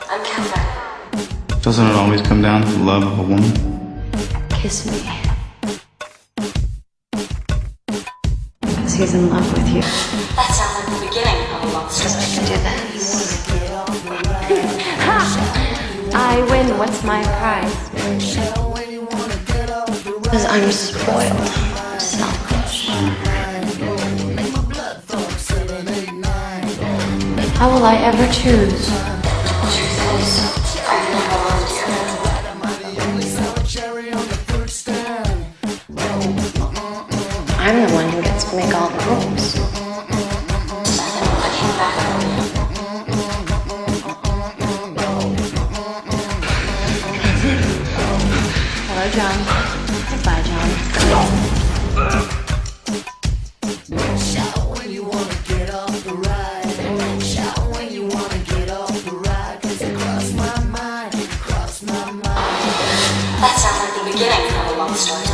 I'm Katherine. Doesn't it always come down to the love of a woman? Kiss me. Because he's in love with you. That sounds like the beginning of a love story. I can do this. Ha! I win. What's my prize? Because I'm spoiled. Selfish. How will I ever choose? I've never loved you. I'm the one who gets to make all the rules. Hello, John. Bye, John. Shout when you wanna get off the ride. Shout when you wanna get off the ride. 'Cause it crossed my mind, crossed my mind. That sounds like the beginning of a love story.